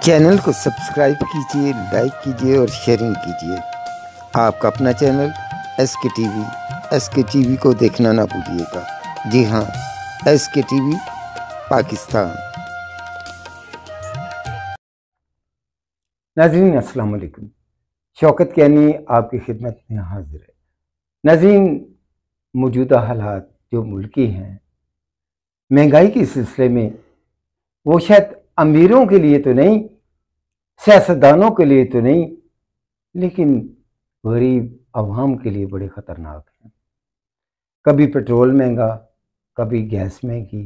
Channel को subscribe कीजिए, like कीजिए और शेयरिंग कीजिए। आपका अपना चैनल एसके टीवी को देखना ना भूलिएगा। जी हाँ, एसके टीवी पाकिस्तान। नाज़रीन अस्सलाम वालेकुम। शौकत कियानी आपकी खिदमत में हाजिर है। नाज़रीन, मौजूदा हालात जो मुल्की हैं, महंगाई के सिलसिले में, वो शायद अमीरों के लिए तो नहीं, सियासतदानों के लिए तो नहीं, लेकिन गरीब अवाम के लिए बड़े ख़तरनाक हैं। कभी पेट्रोल महंगा, कभी गैस महंगी,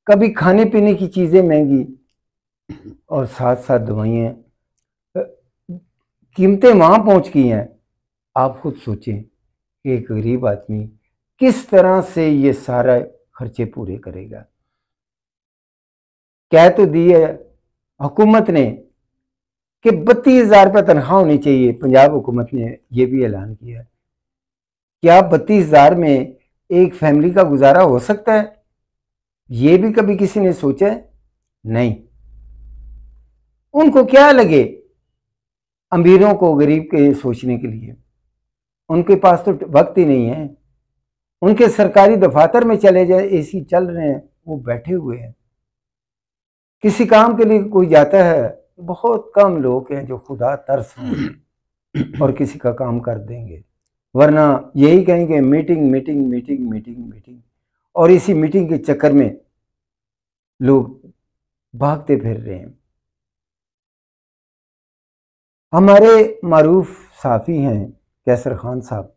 कभी खाने पीने की चीज़ें महंगी और साथ साथ दवाइयाँ, कीमतें वहाँ पहुँच गई हैं। आप खुद सोचें कि एक गरीब आदमी किस तरह से ये सारा खर्चे पूरे करेगा। कह तो दी है हुकूमत ने कि 32,000 रुपये तनख्वाह होनी चाहिए। पंजाब हुकूमत ने यह भी ऐलान किया है। क्या 32,000 में एक फैमिली का गुजारा हो सकता है? ये भी कभी किसी ने सोचा है? नहीं। उनको क्या लगे अमीरों को गरीब के सोचने के लिए? उनके पास तो वक्त ही नहीं है। उनके सरकारी दफातर में चले जाए, एसी चल रहे हैं, वो बैठे हुए हैं। किसी काम के लिए कोई जाता है, बहुत कम लोग हैं जो खुदा तरस हैं और किसी का काम कर देंगे, वरना यही कहेंगे meeting meeting meeting meeting meeting. और इसी मीटिंग के चक्कर में लोग भागते फिर रहे हैं। हमारे मारूफ साफ़ी हैं कैसर खान साहब,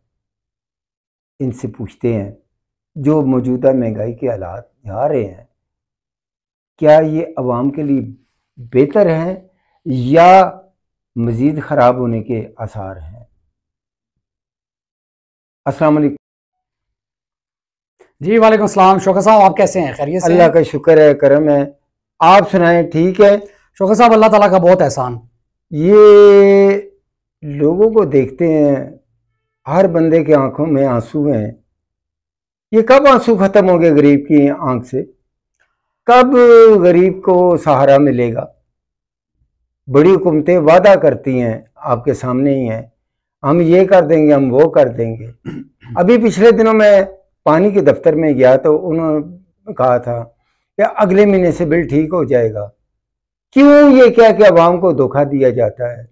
इनसे पूछते हैं जो मौजूदा महंगाई के हालात जा रहे हैं, क्या ये अवाम के लिए बेहतर है या मज़ीद ख़राब होने के आसार हैं? अस्सलाम वालेकुम। जी वालेकुम अस्सलाम। शौकत साहब, आप कैसे हैं? खैरियत से? अल्लाह का शुक्र है, करम है। आप सुनाएं, ठीक है? शौकत साहब, अल्लाह ताला का बहुत एहसान। ये लोगों को देखते हैं, हर बंदे के आंखों में आंसू हैं। ये कब आंसू ख़त्म होंगे गरीब की आंख से? कब गरीब को सहारा मिलेगा? बड़ी हुकूमतें वादा करती हैं, आपके सामने ही हैं, हम ये कर देंगे, हम वो कर देंगे। अभी पिछले दिनों मैं पानी के दफ्तर में गया तो उन्होंने कहा था कि अगले महीने से बिल ठीक हो जाएगा। क्यों ये क्या कि अवाम को धोखा दिया जाता है?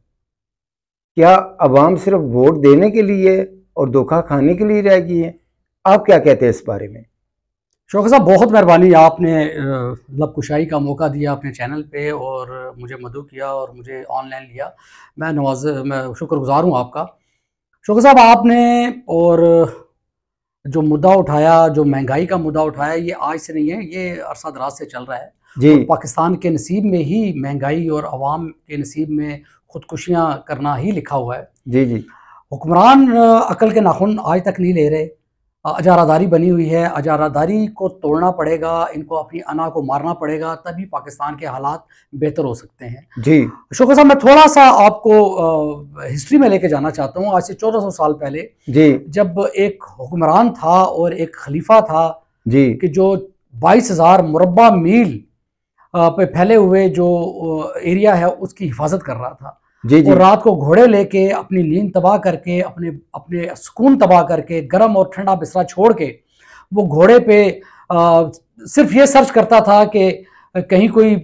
क्या अवाम सिर्फ वोट देने के लिए और धोखा खाने के लिए रह गई है? आप क्या कहते हैं इस बारे में? शौकत साहब, बहुत मेहरबानी, आपने लब कुशाई का मौका दिया अपने चैनल पे और मुझे मदऊ किया और मुझे ऑनलाइन लिया। मैं शुक्रगुजार हूँ आपका। शौकत साहब, आपने और जो मुद्दा उठाया, जो महंगाई का मुद्दा उठाया, ये आज से नहीं है, ये अरसा दराज से चल रहा है। जी। और पाकिस्तान के नसीब में ही महंगाई और अवाम के नसीब में खुदकुशियाँ करना ही लिखा हुआ है। जी जी। हुक्मरान अकल के नाखून आज तक नहीं ले रहे। अजारादारी बनी हुई है, अजारादारी को तोड़ना पड़ेगा, इनको अपनी अना को मारना पड़ेगा, तभी पाकिस्तान के हालात बेहतर हो सकते हैं। जी शौकत साहब, मैं थोड़ा सा आपको हिस्ट्री में लेके जाना चाहता हूँ। आज से 1400 साल पहले जी जब एक हुक्मरान था और एक खलीफा था जी कि जो 22,000 मुरब्बा मील पे फैले हुए जो एरिया है उसकी हिफाजत कर रहा था। जी जी। और रात को घोड़े लेके अपनी नींद तबाह करके, अपने अपने सुकून तबाह करके, गर्म और ठंडा बिस्तरा छोड़ के वो घोड़े पे सिर्फ ये सर्च करता था कि कहीं कोई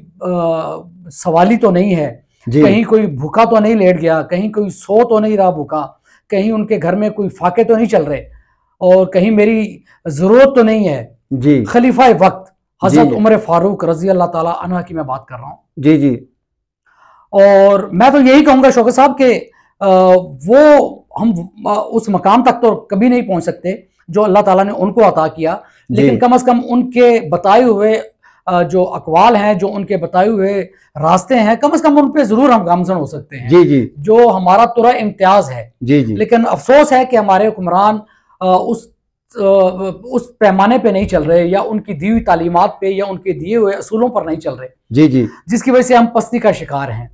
सवाली तो नहीं है, कहीं कोई भूखा तो नहीं लेट गया, कहीं कोई सो तो नहीं रहा भूखा, कहीं उनके घर में कोई फाके तो नहीं चल रहे, और कहीं मेरी ज़रूरत तो नहीं है। जी। खलीफा वक्त हज़रत उमर फारूक रजी अल्लाह ताला अन्हा की मैं बात कर रहा हूँ। जी जी। और मैं तो यही कहूँगा शौकत साहब कि वो हम उस मकाम तक तो कभी नहीं पहुँच सकते जो अल्लाह ताला ने उनको अता किया, लेकिन कम से कम उनके बताए हुए जो अकवाल हैं, जो उनके बताए हुए रास्ते हैं, कम से कम उन पे ज़रूर हम गामज़न हो सकते हैं। जी जी। जो हमारा तुरा इम्तियाज़ है। जी जी। लेकिन अफसोस है कि हमारे हुक्मरान उस पैमाने पे नहीं चल रहे, या उनकी दी हुई तालीमात पे या उनके दिए हुए असूलों पर नहीं चल रहे। जी जी। जिसकी वजह से हम पस्ती का शिकार हैं।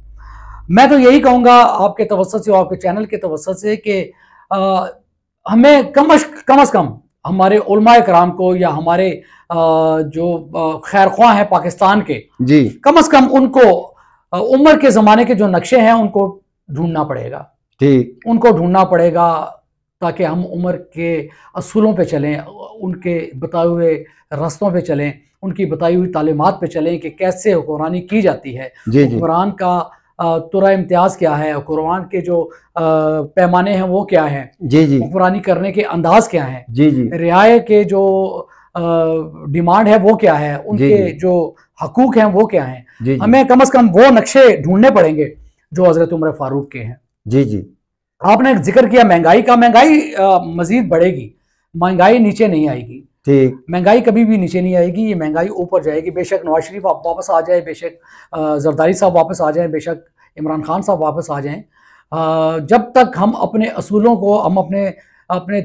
मैं तो यही कहूँगा आपके तवज्जुह से और आपके चैनल के तवज्जुह से कि हमें कम से कम हमारे उलमाए कराम को या हमारे जो खैर ख्वाह हैं पाकिस्तान के, जी, कम से कम उनको उम्र के ज़माने के जो नक्शे हैं उनको ढूंढना पड़ेगा, ठीक, उनको ढूंढना पड़ेगा ताकि हम उम्र के असूलों पे चलें, उनके बताए हुए रास्तों पे चलें, उनकी बताई हुई तालीमात पे चलें कि कैसे हुक्मरानी की जाती है, जी जी हुक्मरान का तुरा इम्तियाज़ क्या है, हुक्मरान के जो पैमाने हैं वो क्या हैं, जी जी हुक्मरानी करने के अंदाज क्या हैं, जी जी रियाए के जो डिमांड है वो क्या है, जी उनके जी जो हकूक हैं वो क्या हैं। जी जी हमें कम से कम वो नक्शे ढूंढने पड़ेंगे जो हज़रत उमर फारूक के हैं। जी जी आपने जिक्र किया महंगाई का, महंगाई मजीद बढ़ेगी, महंगाई नीचे नहीं आएगी, ठीक, महंगाई कभी भी नीचे नहीं आएगी, ये महंगाई ऊपर जाएगी। बेशक नवाज शरीफ वापस आ जाए, बेशक जरदारी साहब वापस आ जाए, बेशक इमरान खान साहब वापस आ जाएं, जब तक हम अपने असूलों को, हम अपने अपने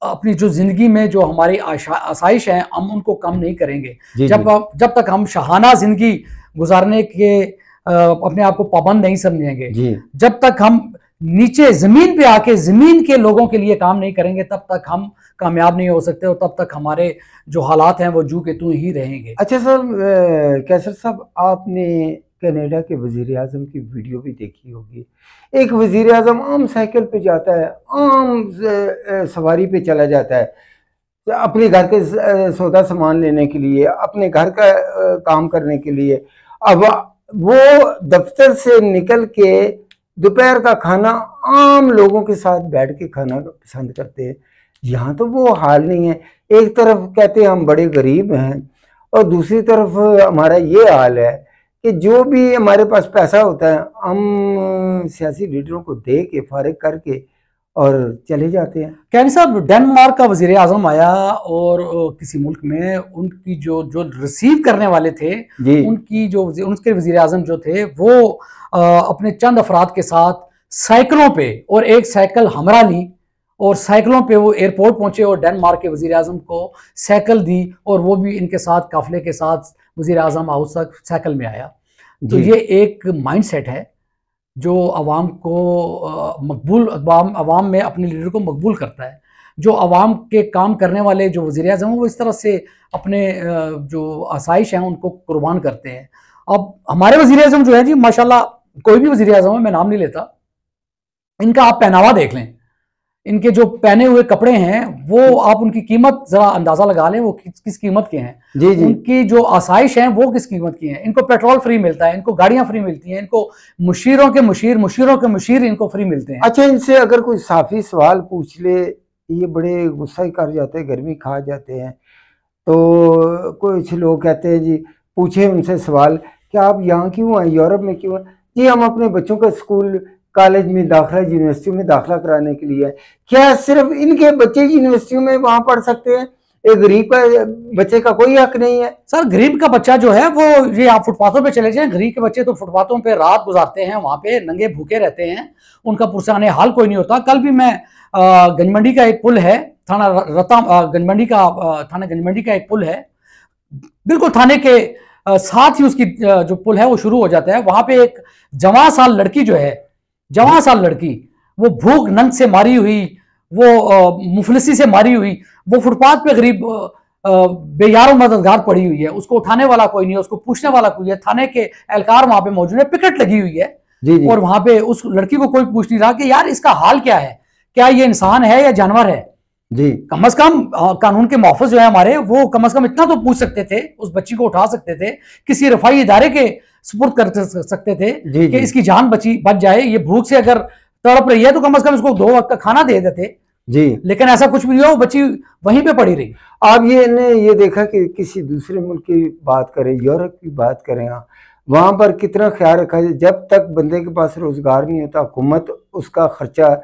अपनी जो ज़िंदगी में जो हमारी आसाइश हैं हम उनको कम नहीं करेंगे, जी जी जब तक हम शहाना ज़िंदगी गुजारने के अपने आप को पाबंद नहीं समझेंगे, जी जब तक हम नीचे ज़मीन पे आके ज़मीन के लोगों के लिए काम नहीं करेंगे, तब तक हम कामयाब नहीं हो सकते और तब तक हमारे जो हालात हैं वो जू के तू ही रहेंगे। अच्छा सर, कैसर साहब, आपने कनाडा के वजीर आजम की वीडियो भी देखी होगी। एक वजीर आजम आम साइकिल पे जाता है, आम सवारी पे चला जाता है, अपने घर के सौदा सामान लेने के लिए, अपने घर का काम करने के लिए। अब वो दफ्तर से निकल के दोपहर का खाना आम लोगों के साथ बैठ के खाना पसंद करते हैं। यहाँ तो वो हाल नहीं है। एक तरफ कहते हैं हम बड़े गरीब हैं और दूसरी तरफ हमारा ये हाल है कि जो भी हमारे पास पैसा होता है हम सियासी लीडरों को दे के फारिग करके और चले जाते हैं। कैनी साहब, डेनमार्क का वजीर आजम आया और किसी मुल्क में उनकी जो जो रिसीव करने वाले थे, जी उनकी जो उनके वजीर आजम जो थे वो अपने चंद अफराद के साथ साइकिलों पे, और एक साइकिल हमरा ली और साइकिलों पे वो एयरपोर्ट पहुंचे और डेनमार्क के वजीर आजम को साइकिल दी, और वो भी इनके साथ काफिले के साथ वजीर आजम हाउस तक साइकिल में आया। तो जी ये एक माइंड सेट है जो अवाम को मकबूल, अवाम में अपने लीडर को मकबूल करता है। जो अवाम के काम करने वाले जो वज़ीर आज़म हैं वो इस तरह से अपने जो आसाइश हैं उनको कुर्बान करते हैं। अब हमारे वज़ीर आज़म जो है जी, माशाल्लाह, कोई भी वज़ीर आज़म है, मैं नाम नहीं लेता, इनका आप पहनावा देख लें, इनके जो पहने हुए कपड़े हैं वो आप उनकी कीमत जरा अंदाजा लगा लें, वो किस कीमत के हैं। जी जी उनकी जो आसाइश हैं वो किस कीमत की हैं। इनको पेट्रोल फ्री मिलता है, इनको गाड़ियां फ्री मिलती हैं, इनको मुशीरों के मुशीर इनको फ्री मिलते हैं। अच्छा, इनसे अगर कोई साफी सवाल पूछ ले, ये बड़े गुस्सा ही कर जाते हैं, गर्मी खा जाते हैं। तो कुछ लोग कहते हैं जी, पूछे उनसे सवाल कि आप यहाँ क्यों आए, यूरोप में क्यों आए? जी हम अपने बच्चों का स्कूल कॉलेज में दाखिला, यूनिवर्सिटियों में दाखिला कराने के लिए। क्या सिर्फ इनके बच्चे यूनिवर्सिटियों में वहाँ पढ़ सकते हैं? एक गरीब का बच्चे का कोई हक नहीं है? सर, गरीब का बच्चा जो है वो, ये आप फुटपाथों पे चले जाएं, गरीब के बच्चे तो फुटपाथों पे रात गुजारते हैं, वहाँ पे नंगे भूखे रहते हैं, उनका पुरसाने हाल कोई नहीं होता। कल भी मैं गंजमंडी का एक पुल है, थाना गंजमंडी का थाना गंजमंडी का एक पुल है, बिल्कुल थाने के साथ ही उसकी जो पुल है वो शुरू हो जाता है। वहां पे एक जवां साल लड़की जो है, जवां साल लड़की, वो भूख नंग से मारी हुई, वो मुफलिसी से मारी हुई, वो फुटपाथ पे गरीब बेयारो मददगार पड़ी हुई है, उसको उठाने वाला कोई नहीं है, उसको पूछने वाला कोई है। थाने के एहलकार वहां पे मौजूद है, पिकेट लगी हुई है, जी जी और वहां पे उस लड़की को कोई पूछ नहीं रहा कि यार इसका हाल क्या है, क्या ये इंसान है या जानवर है। जी कम से कम कानून के मुहाफिज जो है हमारे, वो कम से कम इतना तो पूछ सकते थे, उस बच्ची को उठा सकते थे, किसी रफाई इदारे के सुपुर्द कर सकते थे जी कि जी इसकी जान बच जाए, ये भूख से अगर तड़प रही है तो कम से कम इसको 2 वक्त का खाना दे देते। जी। लेकिन ऐसा कुछ भी नहीं हो, बच्ची वहीं पे पड़ी रही। आप ये देखा कि किसी दूसरे मुल्क की बात करें, यूरोप की बात करें, वहाँ पर कितना ख्याल रखा जाए। जब तक बंदे के पास रोजगार नहीं होता, हुकूमत उसका खर्चा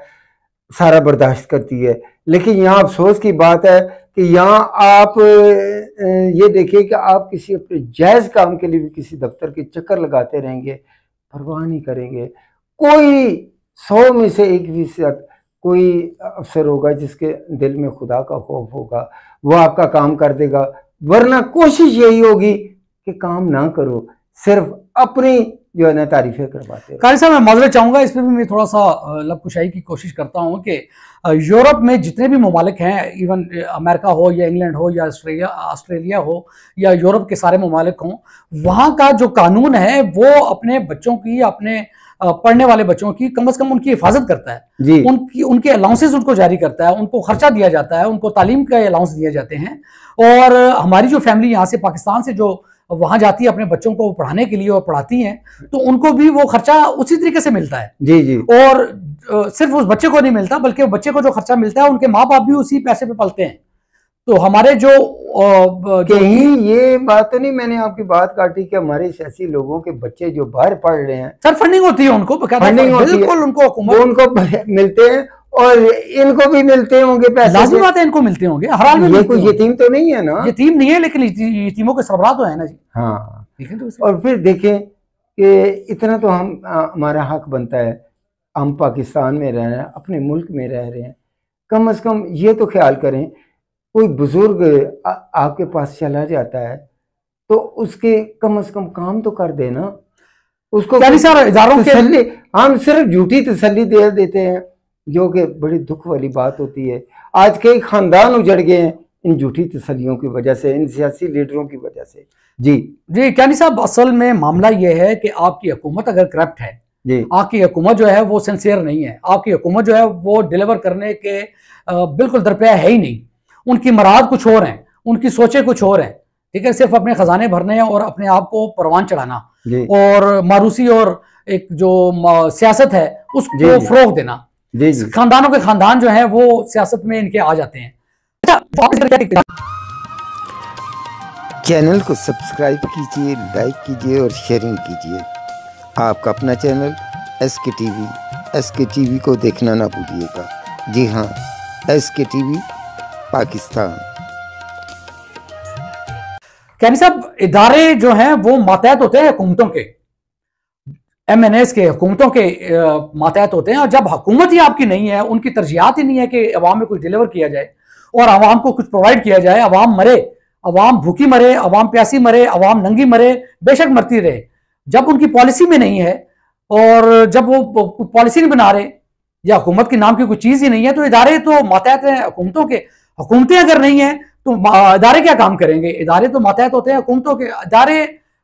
सारा बर्दाश्त करती है। लेकिन यहाँ अफसोस की बात है कि यहाँ आप ये देखिए कि आप किसी अपने जायज़ काम के लिए भी किसी दफ्तर के चक्कर लगाते रहेंगे, परवाह नहीं करेंगे। कोई 100 में से 1% कोई अफसर होगा जिसके दिल में खुदा का खौफ होगा, वो आपका काम कर देगा। वरना कोशिश यही होगी कि काम ना करो, सिर्फ अपनी जो है ना तारीफें करवाते हैं। कारी साहब, मैं माजरत चाहूंगा, इस पर भी मैं थोड़ा सा लबकुशाई की कोशिश करता हूं कि यूरोप में जितने भी ममालिक हैं, इवन अमेरिका हो या इंग्लैंड हो या ऑस्ट्रेलिया हो या यूरोप के सारे ममालिक हों, वहाँ का जो कानून है वो अपने बच्चों की, अपने पढ़ने वाले बच्चों की कम से कम उनकी हिफाजत करता है जी। उनके अलाउंसेस उनको जारी करता है, उनको खर्चा दिया जाता है, उनको तालीम का अलाउंस दिए जाते हैं। और हमारी जो फैमिली यहाँ से पाकिस्तान से जो वहां जाती है अपने बच्चों को पढ़ाने के लिए और पढ़ाती हैं, तो उनको भी वो खर्चा उसी तरीके से मिलता है। जी जी। और सिर्फ उस बच्चे को नहीं मिलता, बल्कि बच्चे को जो खर्चा मिलता है उनके माँ बाप भी उसी पैसे पे पलते हैं। तो हमारे जो कहीं ये बात तो नहीं, मैंने आपकी बात काटी कि हमारे सियासी लोगों के बच्चे जो बाहर पढ़ रहे हैं, सर फंडिंग होती है उनको, फंडिंग होती है, बिल्कुल उनको मिलते हैं और इनको भी मिलते होंगे पैसे। लाज़मी बात है, इनको मिलते होंगे हर हाल में। ये कोई यतीम तो नहीं है ना? यतीम नहीं है, लेकिन यतीमों के सरबराह तो है ना जी। हाँ, तो और फिर देखें कि इतना तो हमारा हक बनता है, हम पाकिस्तान में रह रहे हैं, अपने मुल्क में रह रहे हैं, कम से कम ये तो ख्याल करें, कोई बुजुर्ग आपके पास चला जाता है तो उसके कम से कम काम तो कर देना उसको। इदारों के हम सिर्फ झूठी तसल्ली दे देते हैं, जो कि बड़ी दुख वाली बात होती है। आज कई खानदान उजड़ गए हैं इन झूठी तसल्लियों की वजह से, इन सियासी लीडरों की वजह से। जी जी क्यानी साहब, असल में मामला यह है कि आपकी हुकूमत अगर करप्ट है, जी, आपकी हुकूमत जो है वो सिंसियर नहीं है, आपकी हुकूमत जो है वो डिलीवर करने के बिल्कुल दरपेया है ही नहीं। उनकी मराद कुछ और हैं, उनकी सोचें कुछ और हैं, ठीक है, सिर्फ अपने खजाने भरने और अपने आप को परवान चढ़ाना और मारूसी और एक जो सियासत है उसको फरोग देना। खानदानों के खानदान जो है वो सियासत में इनके आ जाते हैं। चैनल को सब्सक्राइब कीजिए, लाइक कीजिए और शेयरिंग कीजिए। आपका अपना चैनल SK TV को देखना ना भूलिएगा। जी हाँ, SK TV पाकिस्तान। क्यानी साहब, इदारे जो हैं वो मातहत होते हैं हुकूमतों के, MNAs के, हुकूमतों के मातहत होते हैं। और जब हुकूमत ही आपकी नहीं है, उनकी तरजीहात ही नहीं है कि अवाम में कुछ डिलीवर किया जाए और अवाम को कुछ प्रोवाइड किया जाए, अवाम मरे, अवाम भूखी मरे, अवाम प्यासी मरे, अवाम नंगी मरे, बेशक मरती रहे। जब उनकी पॉलिसी में नहीं है और जब वो पॉलिसी नहीं बना रहे या हुकूमत के नाम की कोई चीज ही नहीं है, तो इदारे तो मातहत हैं हुकूमतों के। हुकूमतें अगर नहीं है तो इदारे क्या काम करेंगे? इदारे तो मातहत होते हैं हुकूमतों के। इदारे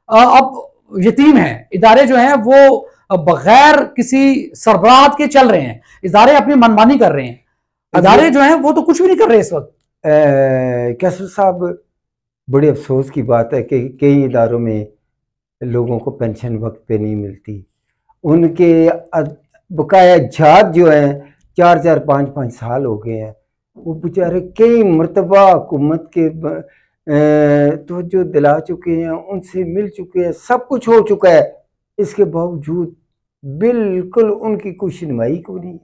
अब यतीम हैं, इदारे जो हैं वो बगैर किसी सरबराह के चल रहे हैं, इदारे अपनी मनमानी कर रहे हैं, इदारे जो हैं वो तो कुछ भी नहीं कर रहे इस वक्त। कैसर साहब, बड़े अफसोस की बात है कि कई इदारों में लोगों को पेंशन वक्त पे नहीं मिलती। उनके बकाया जात जो हैं 4-4, 5-5 साल हो गए हैं, वो बेचारे कई मरतबा हुकूमत के तो जो दिला चुके हैं, उनसे मिल चुके हैं, सब कुछ हो चुका है, इसके बावजूद बिल्कुल उनकी कोई सुनवाई को नहीं।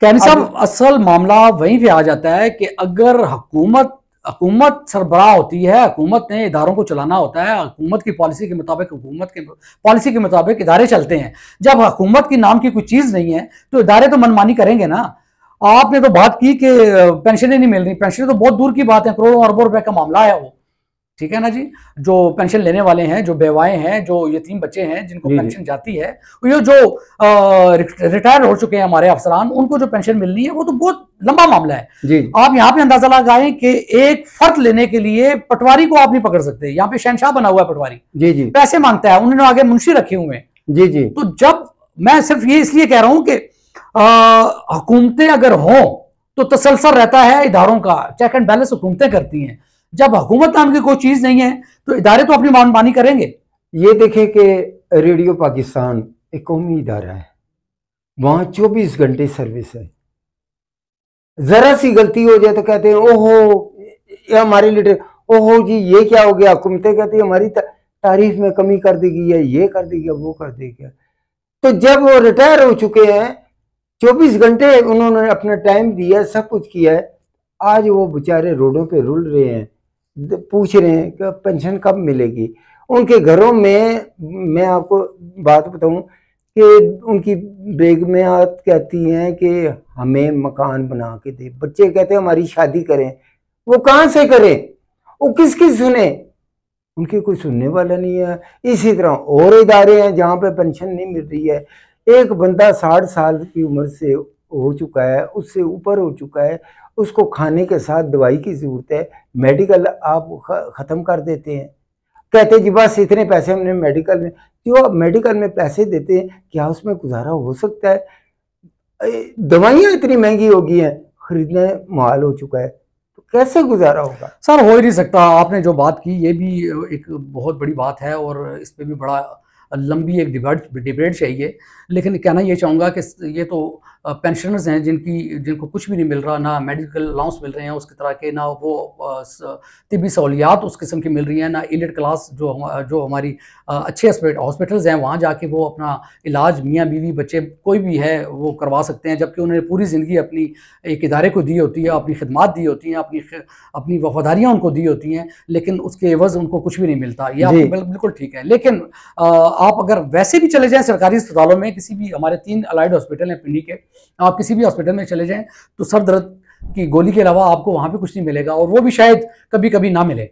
क्यानी साहब, असल मामला वहीं पे आ जाता है कि अगर हुकूमत सरबराह होती है, हुकूमत ने इदारों को चलाना होता है, हुकूमत की पॉलिसी के मुताबिक, हुकूमत के पॉलिसी के मुताबिक इदारे चलते हैं। जब हुकूमत की नाम की कोई चीज़ नहीं है तो इदारे तो मनमानी करेंगे ना। आपने तो बात की कि पेंशनें नहीं मिल रही, पेंशनें तो बहुत दूर की बात है, करोड़ों अरबों रुपए का मामला है वो, ठीक है ना जी। जो पेंशन लेने वाले हैं, जो बेवाएं हैं, जो यतीम बच्चे हैं जिनको पेंशन जाती है, ये जो रिटायर हो चुके हैं हमारे अफसरान, उनको जो पेंशन मिलनी है वो तो बहुत लंबा मामला है जी। आप यहाँ पे अंदाजा लगाएं कि एक फर्द लेने के लिए पटवारी को आप नहीं पकड़ सकते। यहाँ पे शहनशाह बना हुआ है पटवारी, जी जी, पैसे मांगता है, उन्होंने आगे मुंशी रखे हुए हैं, जी जी। तो जब मैं सिर्फ ये इसलिए कह रहा हूं कि हुकूमतें अगर हों तो तसलसल रहता है इदारों का, चेक एंड बैलेंस हुकूमतें करती हैं। जब हुकूमत नाम की कोई चीज नहीं है तो इदारे तो अपनी मनमानी करेंगे। ये देखें कि रेडियो पाकिस्तान एक कौमी इदारा है, वहां 24 घंटे सर्विस है। जरा सी गलती हो जाए तो कहते हैं ओहो ये हमारे लीडर, ओहो जी ये क्या हो गया। हुकूमतें कहती है हमारी तारीफ में कमी कर देगी, या ये कर देगी, वो कर देगी। तो जब वो रिटायर हो चुके हैं, 24 घंटे उन्होंने अपना टाइम दिया, सब कुछ किया है, आज वो बेचारे रोडों पे रुल रहे हैं, पूछ रहे हैं कि पेंशन कब मिलेगी। उनके घरों में मैं आपको बात बताऊं कि उनकी बेगमें कहती हैं कि हमें मकान बना के दे, बच्चे कहते हैं हमारी शादी करें। वो कहाँ से करें, वो किसकी सुने? उनके कोई सुनने वाला नहीं है। इसी तरह और इदारे हैं जहाँ पे पेंशन नहीं मिल रही है। एक बंदा 60 साल की उम्र से हो चुका है, उससे ऊपर हो चुका है, उसको खाने के साथ दवाई की ज़रूरत है, मेडिकल आप ख़त्म कर देते हैं, कहते जी बस इतने पैसे हमने मेडिकल में, जो आप मेडिकल में पैसे देते हैं क्या उसमें गुजारा हो सकता है? दवाइयाँ इतनी महंगी हो गई हैं, खरीदना मुहाल हो चुका है, तो कैसे गुजारा होगा? सर हो ही नहीं सकता। आपने जो बात की ये भी एक बहुत बड़ी बात है और इस पे भी बड़ा लंबी एक डिबेट चाहिए। लेकिन कहना ये चाहूँगा कि ये तो पेंशनर्स हैं जिनको कुछ भी नहीं मिल रहा, ना मेडिकल अलाउंस मिल रहे हैं उस तरह के, ना वो तिब्बी सहूलियात उस किस्म की मिल रही हैं, ना इलिट क्लास जो हमारी अच्छे हॉस्पिटल्स हैं वहाँ जाके वो अपना इलाज मियाँ बीवी बच्चे कोई भी है वो करवा सकते हैं, जबकि उन्होंने पूरी ज़िंदगी अपनी एक इदारे को दी होती है, अपनी खिदमात दी होती हैं, अपनी वफादारियाँ उनको दी होती हैं, लेकिन उसके एवज़ उनको कुछ भी नहीं मिलता। ये आपकी बिल्कुल ठीक है। लेकिन आप अगर वैसे भी चले जाएँ सरकारी अस्पतालों में, किसी भी हमारे 3 अलाइड हॉस्पिटल हैं पिंडी के, आप किसी भी हॉस्पिटल में चले जाएँ तो सर दर्द की गोली के अलावा आपको वहाँ पे कुछ नहीं मिलेगा, और वो भी शायद कभी-कभी ना मिले।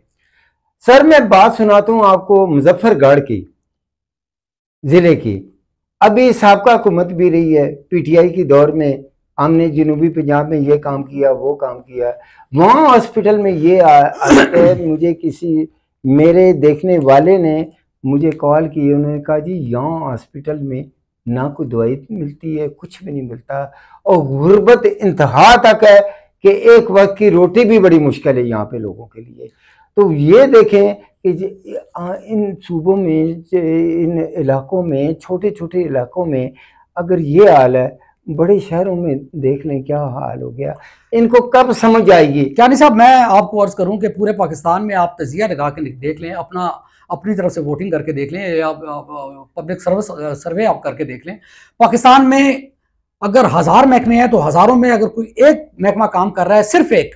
सर मैं बात सुनाता हूँ आपको मुजफ्फरगढ़ की, ज़िले की। अभी साबका हुकूमत भी रही है, पीटीआई की दौर में हमने जनूबी पंजाब में ये काम किया, वो काम किया। वहाँ हॉस्पिटल में ये हालत है, मुझे किसी मेरे देखने वाले ने मुझे कॉल की, उन्होंने कहा जी यहाँ हॉस्पिटल में ना कोई दवाई मिलती है, कुछ भी नहीं मिलता, और गुर्बत इंतहा तक है कि एक वक्त की रोटी भी बड़ी मुश्किल है यहाँ पे लोगों के लिए। तो ये देखें कि इन सूबों में, इन इलाकों में, छोटे छोटे इलाकों में अगर ये हाल है, बड़े शहरों में देख लें क्या हाल हो गया। इनको कब समझ आएगी? यानी साहब मैं आपको अर्ज करूं कि पूरे पाकिस्तान में आप तजिया लगा के देख लें, अपनी तरफ से वोटिंग करके देख लें, या पब्लिक सर्वे आप करके देख लें। पाकिस्तान में अगर 1000 महकमे हैं तो हज़ारों में अगर कोई एक महकमा काम कर रहा है, सिर्फ एक,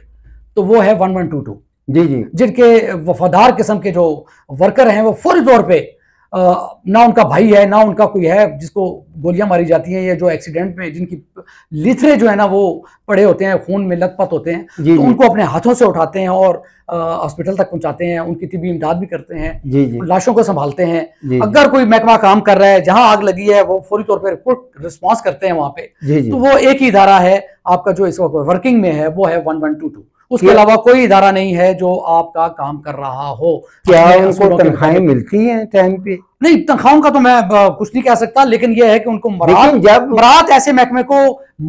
तो वो है 1122। जी जी, जिनके वफादार किस्म के जो वर्कर हैं वो फौरी तौर पे ना उनका भाई है ना उनका कोई है जिसको गोलियां मारी जाती हैं, या जो एक्सीडेंट में जिनकी लिथरे जो है ना वो पड़े होते हैं, खून में लथपथ होते हैं, तो उनको अपने हाथों से उठाते हैं और हॉस्पिटल तक पहुंचाते हैं, उनकी तिब्बी इमदाद भी करते हैं, लाशों को संभालते हैं। अगर कोई महकमा काम कर रहा है, जहां आग लगी है वो फौरी तौर पर रिपोर्ट रिस्पॉन्स करते हैं वहां पे, तो वो एक ही इदारा है आपका जो इस वक्त वर्किंग में है, वो है 1122। उसके अलावा कोई इदारा नहीं है जो आपका काम कर रहा हो। क्या उनको तनख्वाहें मिलती हैं टाइम पे? नहीं, तनख्वाहों का तो मैं कुछ नहीं कह सकता, लेकिन यह है कि उनको मराद ऐसे महकमे को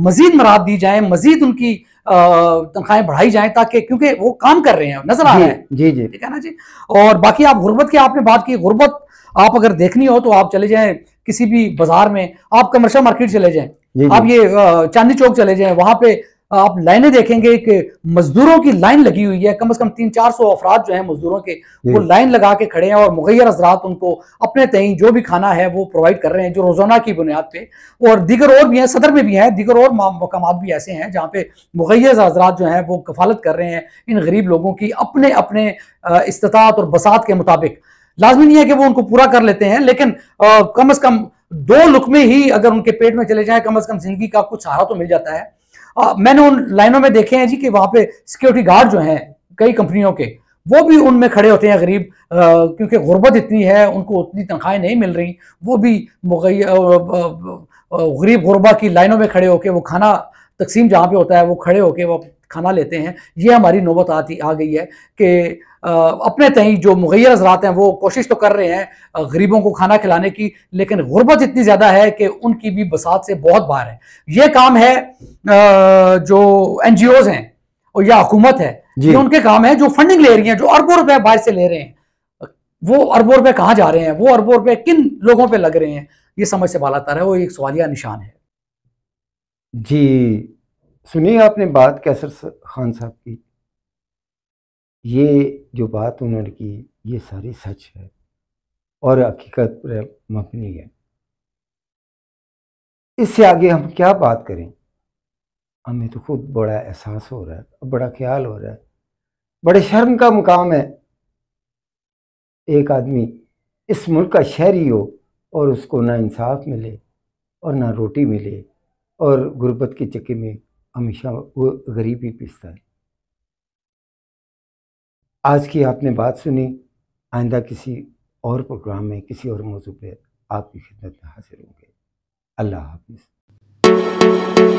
मजीद मराद दी जाए, मजीद उनकी तनख्वाहें बढ़ाई जाएं, ताकि क्योंकि वो काम कर रहे हैं, नजर आ रहा है। जी जी, ठीक है ना जी। और बाकी आप गुर्बत की आपने बात की, गुर्बत आप अगर देखनी हो तो आप चले जाएं किसी भी बाजार में, आप कमर्शियल मार्केट चले जाएं, आप ये चांदनी चौक चले जाएं, वहां पे आप लाइनें देखेंगे कि मजदूरों की लाइन लगी हुई है, कम से कम 300-400 अफराद जो हैं मजदूरों के, वो लाइन लगा के खड़े हैं, और मुगैयर हजरात उनको अपने तय जो भी खाना है वो प्रोवाइड कर रहे हैं, जो रोजाना की बुनियाद पे। और दीगर और भी हैं, सदर में भी हैं, दीगर और मकामात भी ऐसे हैं जहाँ पे मुगैयर हजरात जो हैं वो कफालत कर रहे हैं इन गरीब लोगों की, अपने अपने इस्तिताअत और बसात के मुताबिक। लाजमी नहीं है कि वो उनको पूरा कर लेते हैं, लेकिन कम से कम 2 लुकमे ही अगर उनके पेट में चले जाए, कम से कम जिंदगी का कुछ सहारा तो मिल जाता है। मैंने उन लाइनों में देखे हैं जी कि वहां पे सिक्योरिटी गार्ड जो हैं कई कंपनियों के, वो भी उनमें खड़े होते हैं गरीब, क्योंकि गुर्बत इतनी है, उनको उतनी तनख्वाहें नहीं मिल रही, वो भी गरीब गुरबा की लाइनों में खड़े होकर वो खाना तकसीम जहाँ पे होता है वो खड़े होकर वो खाना लेते हैं। ये हमारी नौबत आ गई है कि अपने तय जो मुगैयर हजरात हैं वो कोशिश तो कर रहे हैं गरीबों को खाना खिलाने की, लेकिन गुर्बत इतनी ज़्यादा है कि उनकी भी बसात से बहुत बाहर है। ये काम है जो NGOs हैं और या हुकूमत है, ये उनके काम है जो फंडिंग ले रही हैं, जो अरबों रुपए बाहर से ले रहे हैं, वो अरबों रुपए कहाँ जा रहे हैं, वो अरबों रुपए किन लोगों पे लग रहे हैं, ये समझ से बाला तर है, वो एक सवालिया निशान है। जी, सुनिए आपने बात कैसर खान साहब की, ये जो बात उन्होंने की ये सारी सच है और हकीकत पर मबनी है। इससे आगे हम क्या बात करें? हमें तो खुद बड़ा एहसास हो रहा है, बड़ा ख्याल हो रहा है, बड़े शर्म का मुकाम है एक आदमी इस मुल्क का शहरी हो और उसको ना इंसाफ मिले और ना रोटी मिले, और गुर्बत के चक्के में हमेशा वो गरीब ही पिसता है। आज की आपने बात सुनी, आइंदा किसी और प्रोग्राम में किसी और मौजू पे आपकी खिदमत में हाजिर होंगे। अल्लाह हाफिज़।